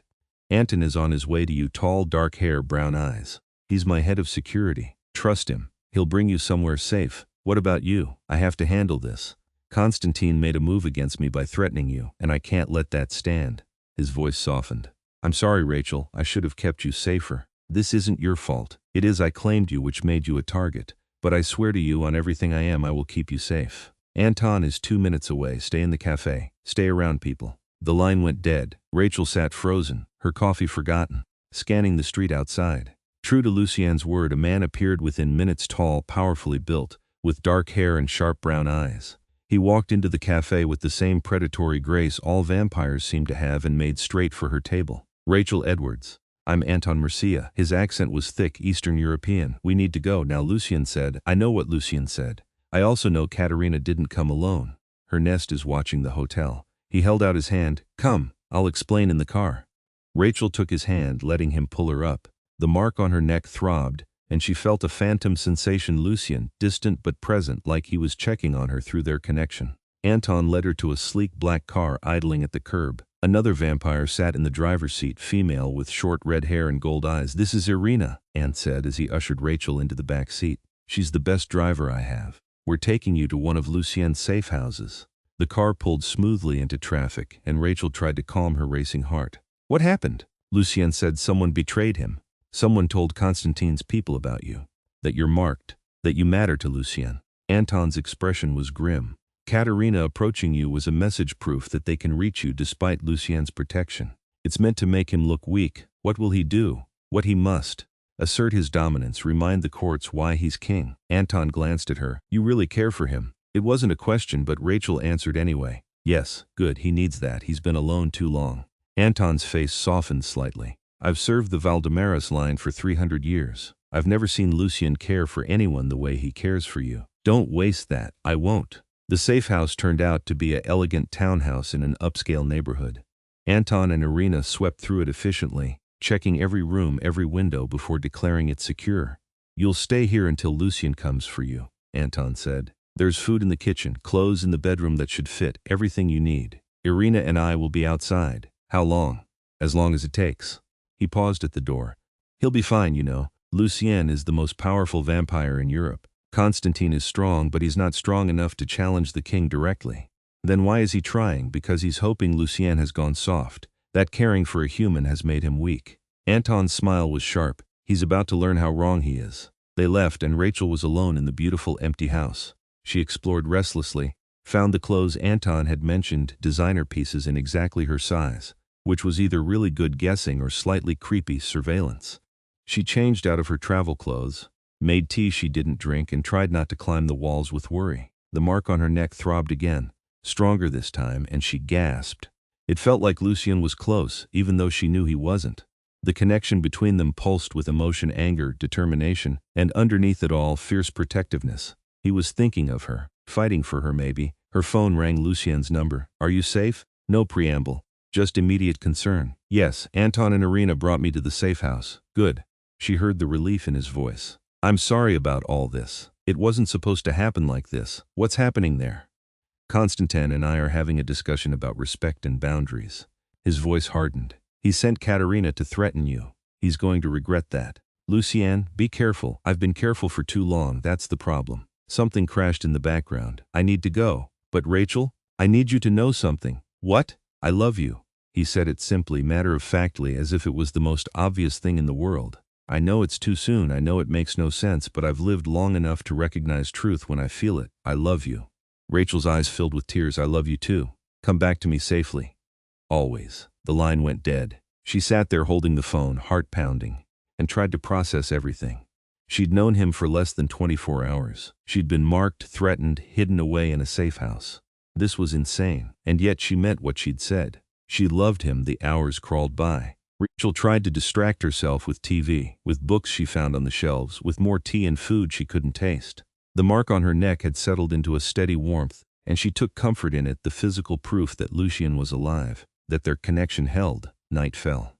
"Anton is on his way to you, tall, dark hair, brown eyes. He's my head of security. Trust him. He'll bring you somewhere safe. What about you? I have to handle this. Konstantin made a move against me by threatening you, and I can't let that stand." His voice softened. "I'm sorry, Rachel. I should have kept you safer. This isn't your fault. It is I claimed you, which made you a target. But I swear to you on everything I am, I will keep you safe. Anton is 2 minutes away. Stay in the cafe. Stay around people." The line went dead. Rachel sat frozen, her coffee forgotten, scanning the street outside. True to Lucien's word, a man appeared within minutes, tall, powerfully built, with dark hair and sharp brown eyes. He walked into the cafe with the same predatory grace all vampires seem to have and made straight for her table. "Rachel Edwards. I'm Anton Mercia." His accent was thick, Eastern European. "We need to go now," Lucien said. "I know what Lucien said. I also know Katerina didn't come alone. Her nest is watching the hotel." He held out his hand. "Come, I'll explain in the car." Rachel took his hand, letting him pull her up. The mark on her neck throbbed, and she felt a phantom sensation. Lucien, distant but present, like he was checking on her through their connection. Anton led her to a sleek black car idling at the curb. Another vampire sat in the driver's seat, female with short red hair and gold eyes. "This is Irina," Ant said as he ushered Rachel into the back seat. "She's the best driver I have. We're taking you to one of Lucien's safe houses." The car pulled smoothly into traffic, and Rachel tried to calm her racing heart. "What happened?" Lucien said. "Someone betrayed him. Someone told Konstantin's people about you. That you're marked. That you matter to Lucien." Anton's expression was grim. "Katerina approaching you was a message, proof that they can reach you despite Lucien's protection. It's meant to make him look weak. What will he do? What he must. Assert his dominance, remind the courts why he's king." Anton glanced at her. "You really care for him?" It wasn't a question, but Rachel answered anyway. "Yes, good, he needs that. He's been alone too long." Anton's face softened slightly. "I've served the Valdemaras line for 300 years. I've never seen Lucien care for anyone the way he cares for you. Don't waste that." "I won't." The safe house turned out to be an elegant townhouse in an upscale neighborhood. Anton and Irina swept through it efficiently, checking every room, every window before declaring it secure. You'll stay here until Lucien comes for you, Anton said. There's food in the kitchen, clothes in the bedroom that should fit, everything you need. Irina and I will be outside. How long? As long as it takes. He paused at the door. He'll be fine, you know. Lucien is the most powerful vampire in Europe. Constantine is strong, but he's not strong enough to challenge the king directly. Then why is he trying? Because he's hoping Lucien has gone soft. That caring for a human has made him weak. Anton's smile was sharp. He's about to learn how wrong he is. They left, and Rachel was alone in the beautiful empty house. She explored restlessly, found the clothes Anton had mentioned, designer pieces in exactly her size, which was either really good guessing or slightly creepy surveillance. She changed out of her travel clothes, made tea she didn't drink, and tried not to climb the walls with worry. The mark on her neck throbbed again, stronger this time, and she gasped. It felt like Lucien was close, even though she knew he wasn't. The connection between them pulsed with emotion, anger, determination, and underneath it all, fierce protectiveness. He was thinking of her, fighting for her maybe. Her phone rang. Lucien's number. Are you safe? No preamble. Just immediate concern. Yes, Anton and Irina brought me to the safe house. Good. She heard the relief in his voice. I'm sorry about all this. It wasn't supposed to happen like this. What's happening there? Constantine and I are having a discussion about respect and boundaries. His voice hardened. He sent Katerina to threaten you. He's going to regret that. Lucien, be careful. I've been careful for too long, that's the problem. Something crashed in the background. I need to go. But Rachel, I need you to know something. What? I love you. He said it simply, matter-of-factly, as if it was the most obvious thing in the world. I know it's too soon, I know it makes no sense, but I've lived long enough to recognize truth when I feel it. I love you. Rachel's eyes filled with tears. I love you too. Come back to me safely. Always. The line went dead. She sat there holding the phone, heart pounding, and tried to process everything. She'd known him for less than 24 hours. She'd been marked, threatened, hidden away in a safe house. This was insane, and yet she meant what she'd said. She loved him. The hours crawled by. Rachel tried to distract herself with TV, with books she found on the shelves, with more tea and food she couldn't taste. The mark on her neck had settled into a steady warmth, and she took comfort in it, the physical proof that Lucien was alive, that their connection held. Night fell.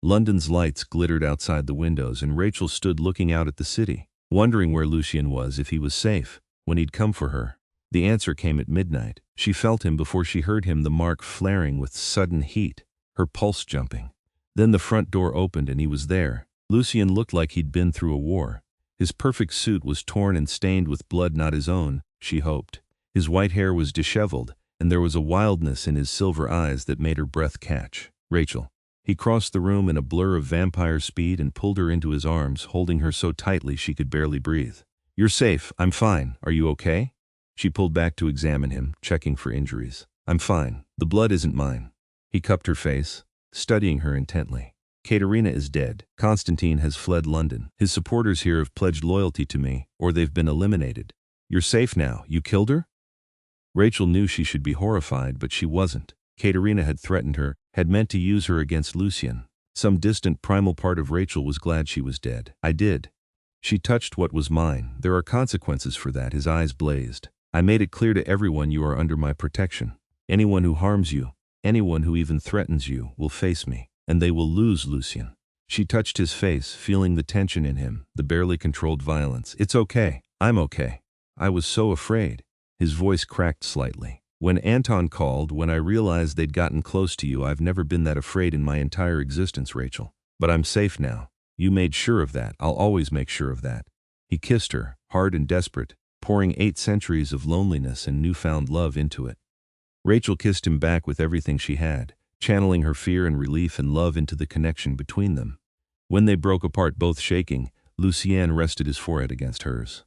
London's lights glittered outside the windows, and Rachel stood looking out at the city, wondering where Lucien was, if he was safe, when he'd come for her. The answer came at midnight. She felt him before she heard him, the mark flaring with sudden heat, her pulse jumping. Then the front door opened and he was there. Lucien looked like he'd been through a war. His perfect suit was torn and stained with blood, not his own, she hoped. His white hair was disheveled, and there was a wildness in his silver eyes that made her breath catch. Rachel. He crossed the room in a blur of vampire speed and pulled her into his arms, holding her so tightly she could barely breathe. You're safe. I'm fine. Are you okay? She pulled back to examine him, checking for injuries. I'm fine. The blood isn't mine. He cupped her face, studying her intently. Katerina is dead. Constantine has fled London. His supporters here have pledged loyalty to me, or they've been eliminated. You're safe now. You killed her? Rachel knew she should be horrified, but she wasn't. Katerina had threatened her, had meant to use her against Lucien. Some distant primal part of Rachel was glad she was dead. I did. She touched what was mine. There are consequences for that. His eyes blazed. I made it clear to everyone you are under my protection. Anyone who harms you, anyone who even threatens you, will face me, and they will lose Lucien. She touched his face, feeling the tension in him, the barely controlled violence. It's okay. I'm okay. I was so afraid. His voice cracked slightly. When Anton called, when I realized they'd gotten close to you, I've never been that afraid in my entire existence, Rachel. But I'm safe now. You made sure of that. I'll always make sure of that. He kissed her, hard and desperate, pouring 8 centuries of loneliness and newfound love into it. Rachel kissed him back with everything she had, channeling her fear and relief and love into the connection between them. When they broke apart, both shaking, Lucien rested his forehead against hers.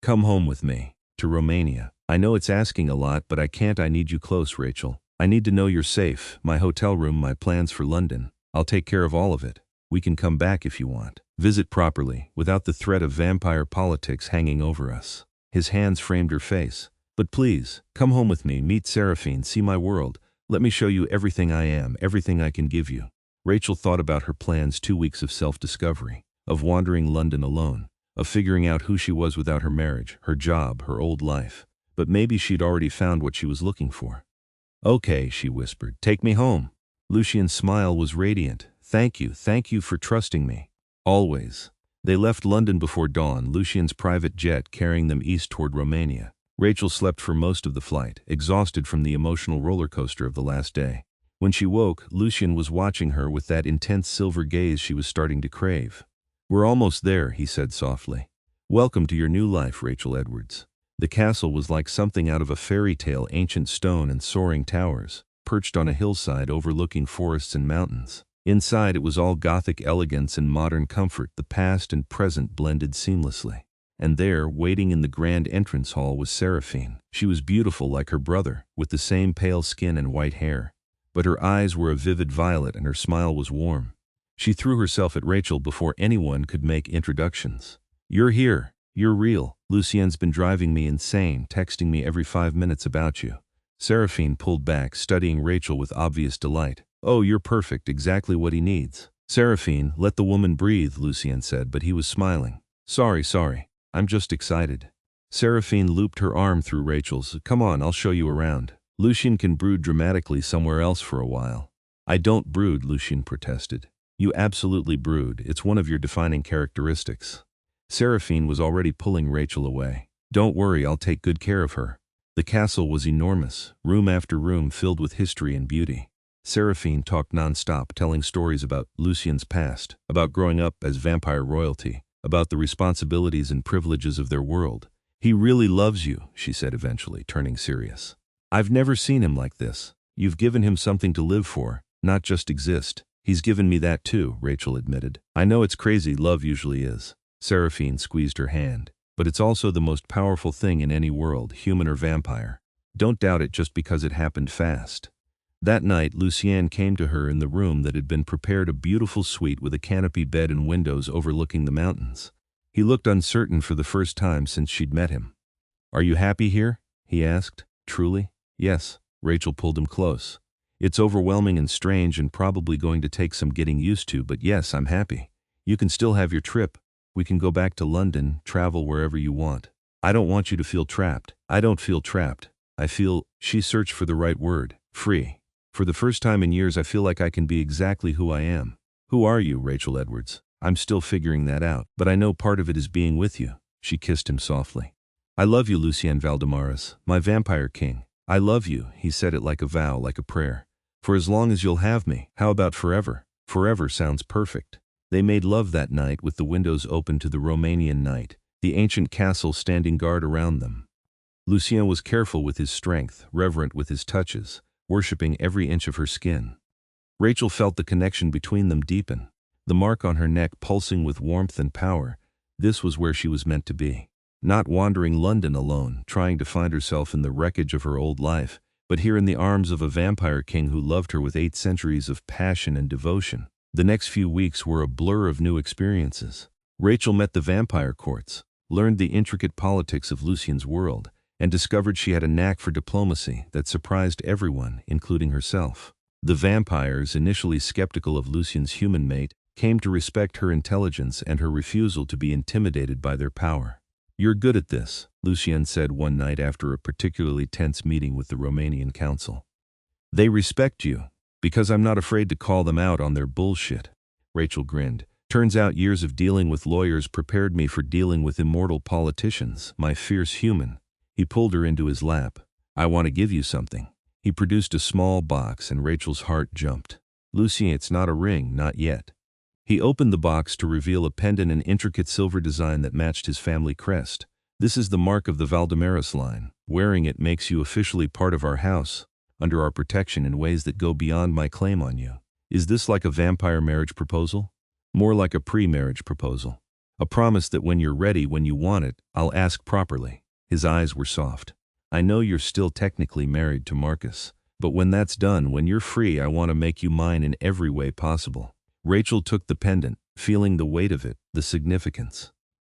Come home with me. To Romania. I know it's asking a lot, but I can't. I need you close, Rachel. I need to know you're safe. My hotel room, my plans for London. I'll take care of all of it. We can come back if you want. Visit properly, without the threat of vampire politics hanging over us. His hands framed her face. But please, come home with me, meet Seraphine, see my world. Let me show you everything I am, everything I can give you. Rachel thought about her plans, 2 weeks of self-discovery, of wandering London alone, of figuring out who she was without her marriage, her job, her old life. But maybe she'd already found what she was looking for. Okay, she whispered, take me home. Lucien's smile was radiant. Thank you for trusting me. Always. They left London before dawn, Lucien's private jet carrying them east toward Romania. Rachel slept for most of the flight, exhausted from the emotional roller coaster of the last day. When she woke, Lucien was watching her with that intense silver gaze she was starting to crave. "We're almost there," he said softly. "Welcome to your new life, Rachel Edwards." The castle was like something out of a fairy tale, ancient stone and soaring towers, perched on a hillside overlooking forests and mountains. Inside it was all Gothic elegance and modern comfort, the past and present blended seamlessly. And there, waiting in the grand entrance hall, was Seraphine. She was beautiful like her brother, with the same pale skin and white hair. But her eyes were a vivid violet and her smile was warm. She threw herself at Rachel before anyone could make introductions. "You're here. You're real. Lucien's been driving me insane, texting me every 5 minutes about you." Seraphine pulled back, studying Rachel with obvious delight. "Oh, you're perfect, exactly what he needs." "Seraphine, let the woman breathe," Lucien said, but he was smiling. Sorry. I'm just excited." Seraphine looped her arm through Rachel's. "Come on, I'll show you around. Lucien can brood dramatically somewhere else for a while." "I don't brood," Lucien protested. "You absolutely brood. It's one of your defining characteristics." Seraphine was already pulling Rachel away. "Don't worry, I'll take good care of her." The castle was enormous, room after room filled with history and beauty. Seraphine talked non-stop, telling stories about Lucien's past, about growing up as vampire royalty, about the responsibilities and privileges of their world. "He really loves you," she said eventually, turning serious. "I've never seen him like this. You've given him something to live for, not just exist." "He's given me that too," Rachel admitted. "I know it's crazy, love usually is." Seraphine squeezed her hand. "But it's also the most powerful thing in any world, human or vampire. Don't doubt it just because it happened fast." That night, Lucien came to her in the room that had been prepared, a beautiful suite with a canopy bed and windows overlooking the mountains. He looked uncertain for the first time since she'd met him. "Are you happy here?" he asked. "Truly?" "Yes." Rachel pulled him close. "It's overwhelming and strange and probably going to take some getting used to, but yes, I'm happy. You can still have your trip. We can go back to London, travel wherever you want. I don't want you to feel trapped." "I don't feel trapped. I feel," she searched for the right word, "free. For the first time in years I feel like I can be exactly who I am." "Who are you, Rachel Edwards?" "I'm still figuring that out, but I know part of it is being with you." She kissed him softly. "I love you, Lucien Valdemaras, my vampire king. I love you," he said it like a vow, like a prayer. "For as long as you'll have me." "How about forever?" "Forever sounds perfect." They made love that night with the windows open to the Romanian night, the ancient castle standing guard around them. Lucien was careful with his strength, reverent with his touches, worshipping every inch of her skin. Rachel felt the connection between them deepen, the mark on her neck pulsing with warmth and power. This was where she was meant to be. Not wandering London alone, trying to find herself in the wreckage of her old life, but here in the arms of a vampire king who loved her with 8 centuries of passion and devotion. The next few weeks were a blur of new experiences. Rachel met the vampire courts, learned the intricate politics of Lucien's world, and discovered she had a knack for diplomacy that surprised everyone, including herself. The vampires, initially skeptical of Lucien's human mate, came to respect her intelligence and her refusal to be intimidated by their power. "You're good at this," Lucien said one night after a particularly tense meeting with the Romanian council. "They respect you, because I'm not afraid to call them out on their bullshit." Rachel grinned. "Turns out years of dealing with lawyers prepared me for dealing with immortal politicians, my fierce human." He pulled her into his lap. "I want to give you something." He produced a small box and Rachel's heart jumped. "Lucien, it's not a ring, not yet." He opened the box to reveal a pendant, an intricate silver design that matched his family crest. "This is the mark of the Valdemaras line. Wearing it makes you officially part of our house, under our protection in ways that go beyond my claim on you." "Is this like a vampire marriage proposal?" "More like a pre-marriage proposal. A promise that when you're ready, when you want it, I'll ask properly." His eyes were soft. "I know you're still technically married to Marcus, but when that's done, when you're free, I want to make you mine in every way possible." Rachel took the pendant, feeling the weight of it, the significance.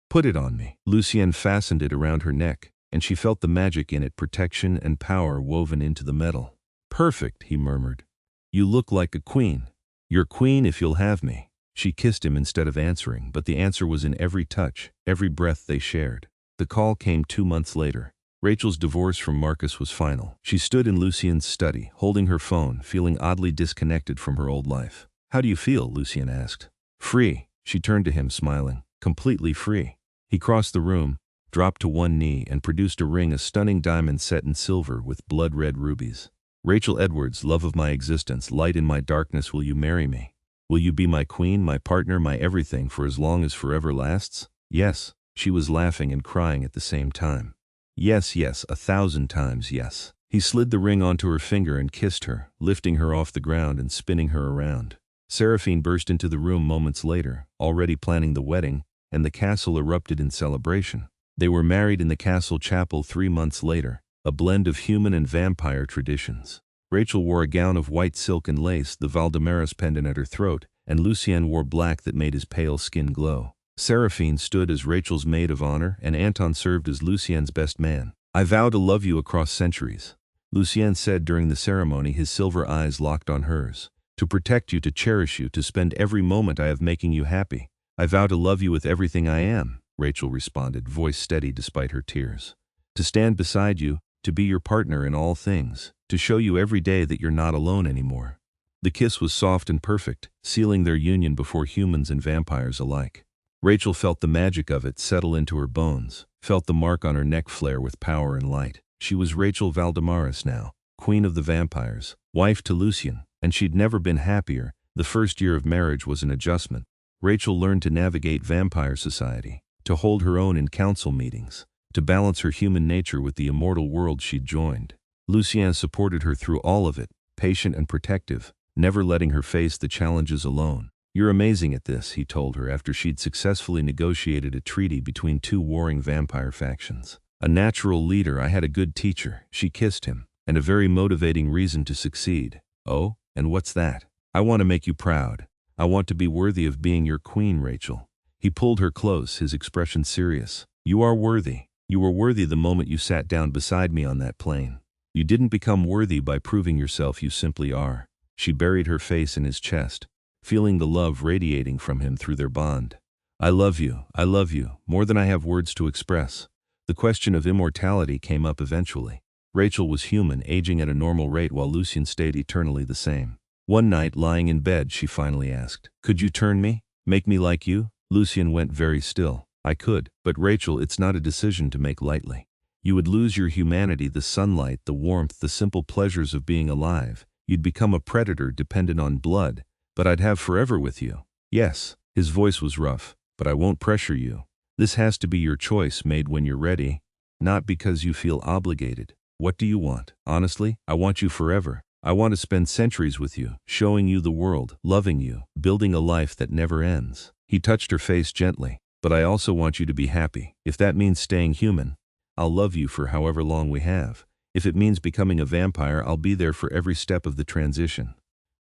"Put it on me." Lucien fastened it around her neck, and she felt the magic in it, protection and power woven into the metal. "Perfect," he murmured. "You look like a queen." "Your queen if you'll have me." She kissed him instead of answering, but the answer was in every touch, every breath they shared. The call came 2 months later. Rachel's divorce from Marcus was final. She stood in Lucien's study, holding her phone, feeling oddly disconnected from her old life. "How do you feel?" Lucien asked. "Free." She turned to him, smiling. completely free. He crossed the room, dropped to one knee, and produced a ring, a stunning diamond set in silver with blood-red rubies. Rachel Edwards, love of my existence, light in my darkness, will you marry me? Will you be my queen, my partner, my everything for as long as forever lasts? Yes. She was laughing and crying at the same time. Yes, yes, 1,000 times yes. He slid the ring onto her finger and kissed her, lifting her off the ground and spinning her around. Seraphine burst into the room moments later, already planning the wedding, and the castle erupted in celebration. They were married in the castle chapel 3 months later, a blend of human and vampire traditions. Rachel wore a gown of white silk and lace, the Valdemaras pendant at her throat, and Lucien wore black that made his pale skin glow. Seraphine stood as Rachel's maid of honor, and Anton served as Lucien's best man. I vow to love you across centuries, Lucien said during the ceremony, his silver eyes locked on hers. To protect you, to cherish you, to spend every moment I have making you happy. I vow to love you with everything I am, Rachel responded, voice steady despite her tears. To stand beside you, to be your partner in all things, to show you every day that you're not alone anymore. The kiss was soft and perfect, sealing their union before humans and vampires alike. Rachel felt the magic of it settle into her bones, felt the mark on her neck flare with power and light. She was Rachel Valdemaras now, queen of the vampires, wife to Lucien, and she'd never been happier. The first year of marriage was an adjustment. Rachel learned to navigate vampire society, to hold her own in council meetings, to balance her human nature with the immortal world she'd joined. Lucien supported her through all of it, patient and protective, never letting her face the challenges alone. You're amazing at this, he told her after she'd successfully negotiated a treaty between two warring vampire factions. A natural leader, I had a good teacher, she kissed him, and a very motivating reason to succeed. Oh, and what's that? I want to make you proud. I want to be worthy of being your queen, Rachel. He pulled her close, his expression serious. You are worthy. You were worthy the moment you sat down beside me on that plane. You didn't become worthy by proving yourself, you simply are. She buried her face in his chest, feeling the love radiating from him through their bond. I love you, more than I have words to express. The question of immortality came up eventually. Rachel was human, aging at a normal rate while Lucien stayed eternally the same. One night, lying in bed, she finally asked, could you turn me? Make me like you? Lucien went very still. I could, but Rachel, it's not a decision to make lightly. You would lose your humanity, the sunlight, the warmth, the simple pleasures of being alive. You'd become a predator dependent on blood, but I'd have forever with you. Yes, his voice was rough, but I won't pressure you. This has to be your choice, made when you're ready, not because you feel obligated. What do you want? Honestly, I want you forever. I want to spend centuries with you, showing you the world, loving you, building a life that never ends. He touched her face gently. But I also want you to be happy. If that means staying human, I'll love you for however long we have. If it means becoming a vampire, I'll be there for every step of the transition.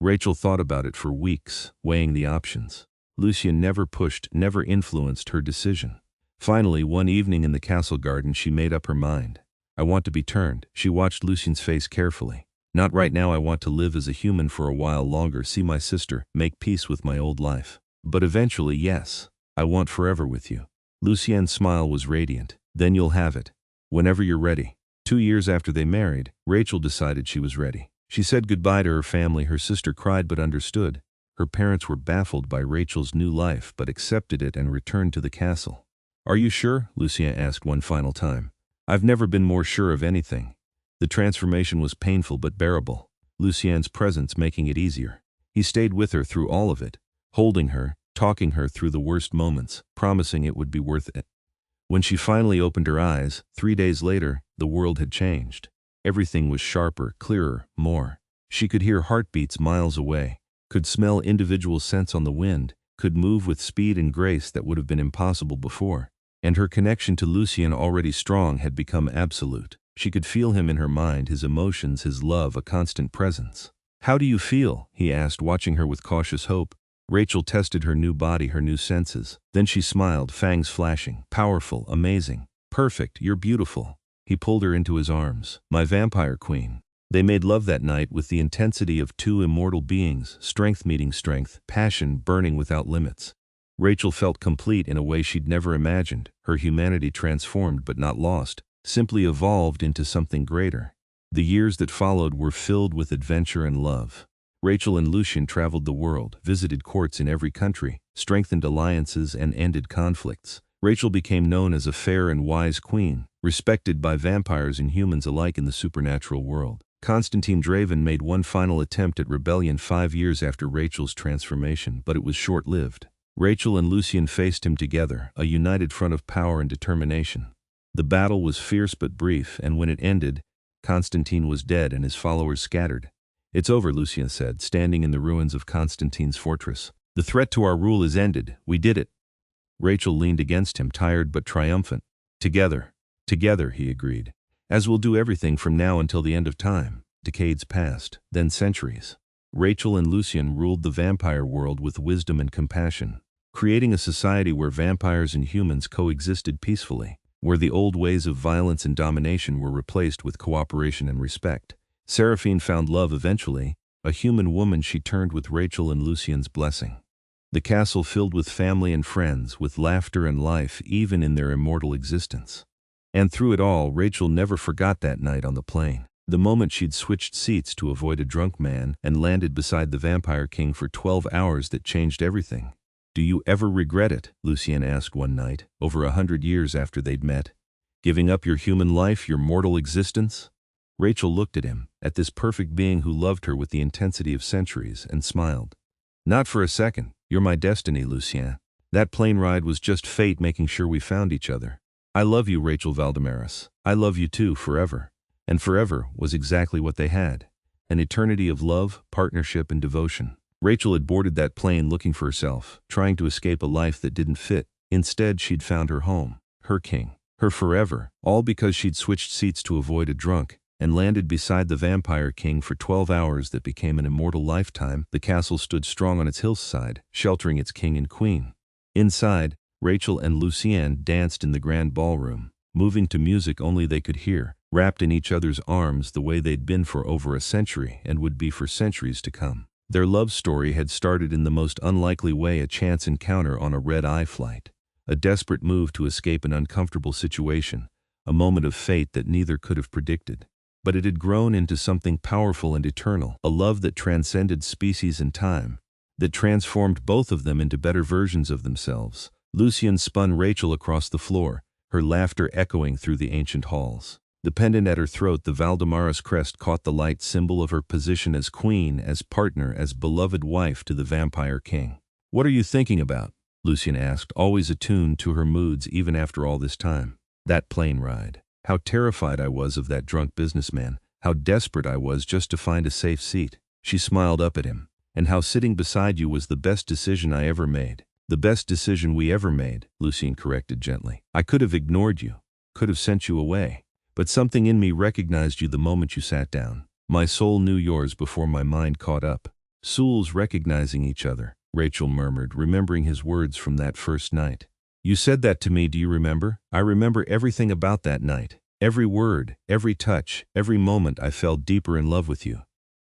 Rachel thought about it for weeks, weighing the options. Lucien never pushed, never influenced her decision. Finally, one evening in the castle garden, she made up her mind. I want to be turned. She watched Lucien's face carefully. Not right now. I want to live as a human for a while longer, see my sister, make peace with my old life. But eventually, yes. I want forever with you. Lucien's smile was radiant. Then you'll have it. Whenever you're ready. 2 years after they married, Rachel decided she was ready. She said goodbye to her family. Her sister cried but understood. Her parents were baffled by Rachel's new life but accepted it and returned to the castle. Are you sure? Lucien asked one final time. I've never been more sure of anything. The transformation was painful but bearable, Lucien's presence making it easier. He stayed with her through all of it, holding her, talking her through the worst moments, promising it would be worth it. When she finally opened her eyes, 3 days later, the world had changed. Everything was sharper, clearer, more. She could hear heartbeats miles away, could smell individual scents on the wind, could move with speed and grace that would have been impossible before. And her connection to Lucien, already strong, had become absolute. She could feel him in her mind, his emotions, his love, a constant presence. How do you feel? He asked, watching her with cautious hope. Rachel tested her new body, her new senses. Then she smiled, fangs flashing. Powerful, amazing, perfect, you're beautiful. He pulled her into his arms. My vampire queen. They made love that night with the intensity of two immortal beings, strength meeting strength, passion burning without limits. Rachel felt complete in a way she'd never imagined, her humanity transformed but not lost, simply evolved into something greater. The years that followed were filled with adventure and love. Rachel and Lucien traveled the world, visited courts in every country, strengthened alliances and ended conflicts. Rachel became known as a fair and wise queen, respected by vampires and humans alike in the supernatural world. Constantine Draven made one final attempt at rebellion 5 years after Rachel's transformation, but it was short-lived. Rachel and Lucien faced him together, a united front of power and determination. The battle was fierce but brief, and when it ended, Constantine was dead and his followers scattered. "It's over," Lucien said, standing in the ruins of Constantine's fortress. "The threat to our rule is ended. We did it." Rachel leaned against him, tired but triumphant. Together, he agreed. "As we'll do everything from now until the end of time." Decades passed, then centuries. Rachel and Lucien ruled the vampire world with wisdom and compassion, creating a society where vampires and humans coexisted peacefully, where the old ways of violence and domination were replaced with cooperation and respect. Seraphine found love eventually, a human woman she turned with Rachel and Lucien's blessing. The castle filled with family and friends, with laughter and life even in their immortal existence. And through it all, Rachel never forgot that night on the plane. The moment she'd switched seats to avoid a drunk man and landed beside the Vampire King for 12 hours that changed everything. "Do you ever regret it?" Lucien asked one night, over 100 years after they'd met. "Giving up your human life, your mortal existence?" Rachel looked at him, at this perfect being who loved her with the intensity of centuries, and smiled. "Not for a second. You're my destiny, Lucien. That plane ride was just fate making sure we found each other. I love you, Rachel Valdemaras. I love you too, forever." And forever was exactly what they had. An eternity of love, partnership, and devotion. Rachel had boarded that plane looking for herself, trying to escape a life that didn't fit. Instead, she'd found her home, her king, her forever, all because she'd switched seats to avoid a drunk, and landed beside the Vampire King for 12 hours that became an immortal lifetime. The castle stood strong on its hillside, sheltering its king and queen. Inside, Rachel and Lucien danced in the grand ballroom, moving to music only they could hear, wrapped in each other's arms the way they'd been for over a century and would be for centuries to come. Their love story had started in the most unlikely way, a chance encounter on a red-eye flight, a desperate move to escape an uncomfortable situation, a moment of fate that neither could have predicted. But it had grown into something powerful and eternal, a love that transcended species and time, that transformed both of them into better versions of themselves. Lucien spun Rachel across the floor, her laughter echoing through the ancient halls. The pendant at her throat, the Valdemaras crest, caught the light, symbol of her position as queen, as partner, as beloved wife to the Vampire King. "What are you thinking about?" Lucien asked, always attuned to her moods even after all this time. "That plane ride. How terrified I was of that drunk businessman, how desperate I was just to find a safe seat." She smiled up at him. "And how sitting beside you was the best decision I ever made." "The best decision we ever made," Lucien corrected gently. "I could have ignored you, could have sent you away. But something in me recognized you the moment you sat down. My soul knew yours before my mind caught up." "Souls recognizing each other," Rachel murmured, remembering his words from that first night. "You said that to me, do you remember?" "I remember everything about that night. Every word, every touch, every moment I fell deeper in love with you."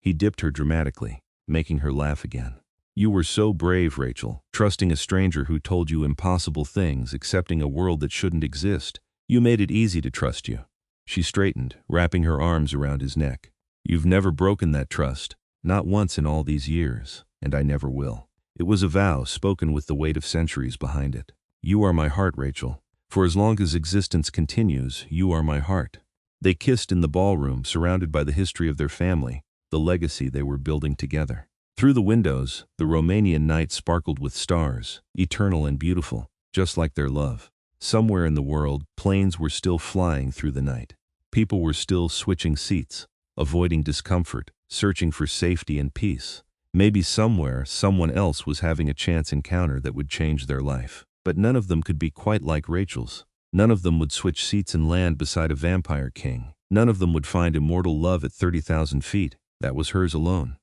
He dipped her dramatically, making her laugh again. "You were so brave, Rachel, trusting a stranger who told you impossible things, accepting a world that shouldn't exist. You made it easy to trust you." She straightened, wrapping her arms around his neck. "You've never broken that trust, not once in all these years, and I never will." It was a vow spoken with the weight of centuries behind it. "You are my heart, Rachel. For as long as existence continues, you are my heart." They kissed in the ballroom, surrounded by the history of their family, the legacy they were building together. Through the windows, the Romanian night sparkled with stars, eternal and beautiful, just like their love. Somewhere in the world, planes were still flying through the night. People were still switching seats, avoiding discomfort, searching for safety and peace. Maybe somewhere, someone else was having a chance encounter that would change their life. But none of them could be quite like Rachel's. None of them would switch seats and land beside a Vampire King. None of them would find immortal love at 30,000 feet. That was hers alone.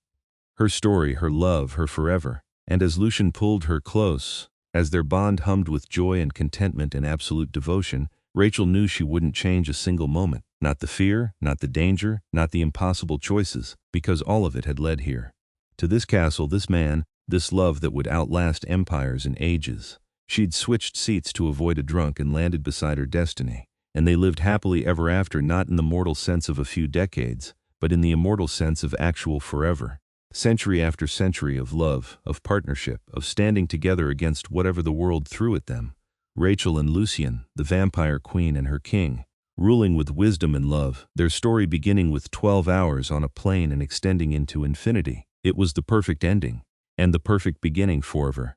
Her story, her love, her forever. And as Lucien pulled her close, as their bond hummed with joy and contentment and absolute devotion, Rachel knew she wouldn't change a single moment. Not the fear, not the danger, not the impossible choices, because all of it had led here. To this castle, this man, this love that would outlast empires and ages. She'd switched seats to avoid a drunk and landed beside her destiny. And they lived happily ever after, not in the mortal sense of a few decades, but in the immortal sense of actual forever. Century after century of love, of partnership, of standing together against whatever the world threw at them. Rachel and Lucien, the vampire queen and her king, ruling with wisdom and love, their story beginning with 12 hours on a plane and extending into infinity. It was the perfect ending, and the perfect beginning forever.